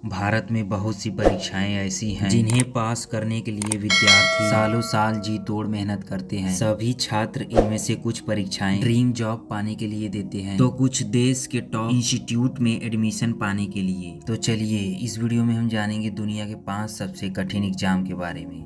भारत में बहुत सी परीक्षाएं ऐसी हैं जिन्हें पास करने के लिए विद्यार्थी सालों साल जी तोड़ मेहनत करते हैं। सभी छात्र इनमें से कुछ परीक्षाएं ड्रीम जॉब पाने के लिए देते हैं, तो कुछ देश के टॉप इंस्टीट्यूट में एडमिशन पाने के लिए। तो चलिए इस वीडियो में हम जानेंगे दुनिया के 5 सबसे कठिन एग्जाम के बारे में।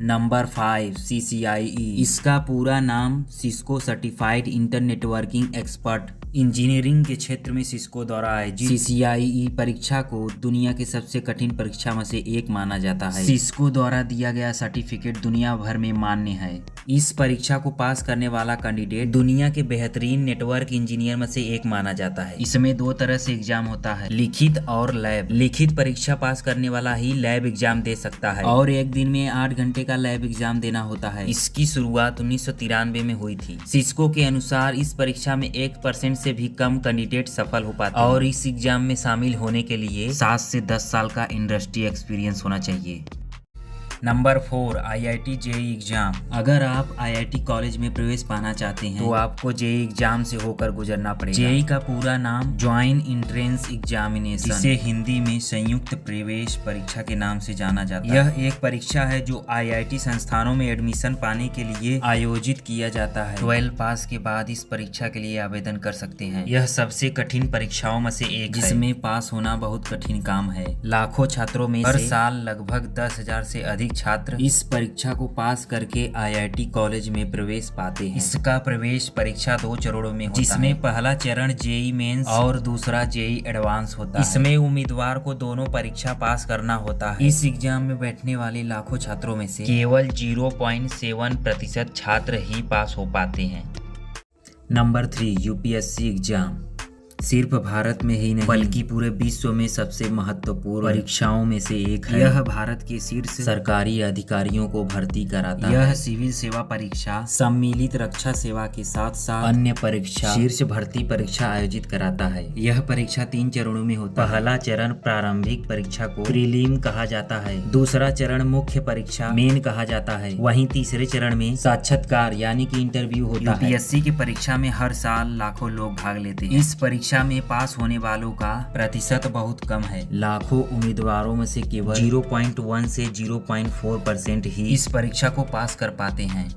Number 5 CCIE। इसका पूरा नाम Cisco certified inter networking expert engineering के क्षेत्र में सिस्को द्वारा आयोजित CCIE परीक्षा को दुनिया के सबसे कठिन परीक्षा में से एक माना जाता है। सिस्को द्वारा दिया गया सर्टिफिकेट दुनिया भर में मान्य है। इस परीक्षा को पास करने वाला कैंडिडेट दुनिया के बेहतरीन नेटवर्क इंजीनियर में से एक माना जाता है। इसमें 2 तरह से एग्जाम होता है, लिखित और लैब। लिखित परीक्षा पास करने वाला ही लैब एग्जाम दे सकता है और एक दिन में 8 घंटे का लैब एग्जाम देना होता है। इसकी शुरुआत 1993 में हुई थी। सिस्को के अनुसार इस परीक्षा में 1% से भी कम कैंडिडेट सफल हो पाते हैं और इस एग्जाम में शामिल होने के लिए 7 से 10 साल का इंडस्ट्री एक्सपीरियंस होना चाहिए। Number 4 IIT JEE exam. अगर आप IIT कॉलेज में प्रवेश पाना चाहते हैं तो आपको JEE एग्जाम से होकर गुजरना पड़ेगा। JEE का पूरा नाम ज्वाइंट एंट्रेंस एग्जामिनेशन, जिसे हिंदी में संयुक्त प्रवेश परीक्षा के नाम से जाना जाता है। यह एक परीक्षा है जो IIT संस्थानों में एडमिशन पाने के लिए आयोजित किया जाता है। 12 पास के बाद इस परीक्षा के लिए आवेदन कर सकते हैं। यह सबसे कठिन परीक्षाओं में से एक है, जिसमें पास होना बहुत कठिन काम है। लाखों छात्रों में हर साल लगभग 10,000 से अधिक छात्र इस परीक्षा को पास करके IIT कॉलेज में प्रवेश पाते हैं। इसका प्रवेश परीक्षा 2 चरणों में होता है, जिसमें पहला चरण JEE मेंस और दूसरा JEE एडवांस होता है। इसमें उम्मीदवार को दोनों परीक्षा पास करना होता है। इस एग्जाम में बैठने वाले लाखों छात्रों में से केवल 0.7% छात्र ही पास हो पाते हैं। Number 3 UPSC exam. सिर्फ भारत में ही नहीं बल्कि पूरे विश्व में सबसे महत्वपूर्ण परीक्षाओं में से एक है। यह भारत के शीर्ष सरकारी अधिकारियों को भर्ती कराता है। यह सिविल सेवा परीक्षा, सम्मिलित रक्षा सेवा के साथ साथ अन्य परीक्षा, शीर्ष भर्ती परीक्षा आयोजित कराता है। यह परीक्षा 3 चरणों में होता है। पहला चरण प्रारंभिक परीक्षा को प्रीलिम कहा जाता है। दूसरा चरण मुख्य परीक्षा मेन कहा जाता है। वहीं तीसरे चरण में साक्षात्कार यानी कि इंटरव्यू होता है। UPSC की परीक्षा में हर साल लाखों लोग भाग लेते हैं। इस परीक्षा में पास होने वालों का प्रतिशत बहुत कम है। लाखों उम्मीदवारों में से केवल 0.1 से 0.4% ही इस परीक्षा को पास कर पाते हैं।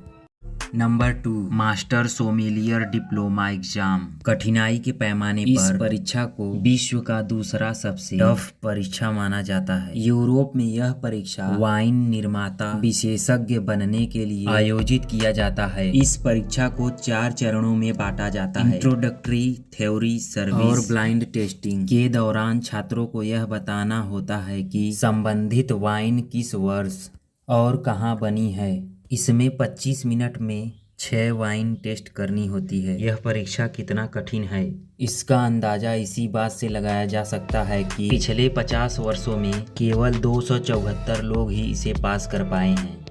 Number 2 master sommelier diploma exam. कठिनाई के पैमाने पर इस परीक्षा को विश्व का दूसरा सबसे टफ परीक्षा माना जाता है। यूरोप में यह परीक्षा वाइन निर्माता विशेषज्ञ बनने के लिए आयोजित किया जाता है। इस परीक्षा को 4 चरणों में बांटा जाता है। इंट्रोडक्टरी, थ्योरी, सर्विस और ब्लाइंड टेस्टिंग के दौरान छात्रों को यह बताना होता है कि संबंधित वाइन किस वर्ष और कहाँ बनी है। इसमें 25 मिनट में 6 वाइन टेस्ट करनी होती है। यह परीक्षा कितना कठिन है इसका अंदाजा इसी बात से लगाया जा सकता है कि पिछले 50 वर्षों में केवल 274 लोग ही इसे पास कर पाए हैं।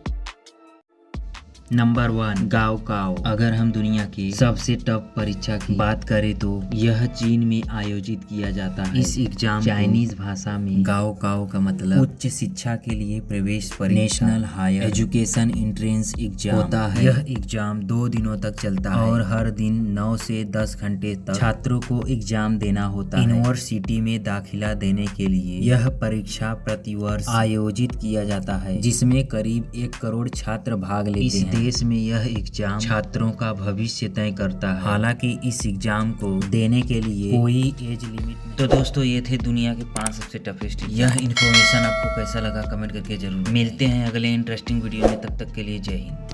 Number 1 gaokao. अगर हम दुनिया की सबसे टफ परीक्षा की बात करें तो यह चीन में आयोजित किया जाता है। इस एग्जाम चाइनीज भाषा में गाओकाओ का मतलब उच्च शिक्षा के लिए प्रवेश परीक्षा, national higher education entrance exam होता है। यह एग्जाम 2 दिनों तक चलता है और हर दिन 9 से 10 घंटे तक छात्रों को एग्जाम देना होता है। यूनिवर्सिटी में दाखिला देने के लिए यह परीक्षा प्रतिवर्ष आयोजित किया जाता है, जिसमें करीब 1 करोड़ छात्र भाग लेते हैं। देश में यह एग्जाम छात्रों का भविष्य तय करता है। हालांकि इस एग्जाम को देने के लिए कोई एज लिमिट नहीं। तो दोस्तों ये थे दुनिया के 5 सबसे टफेस्ट। यह इन्फॉर्मेशन आपको कैसा लगा कमेंट करके जरूर। मिलते हैं अगले इंटरेस्टिंग वीडियो में, तब तक के लिए जय हिंद।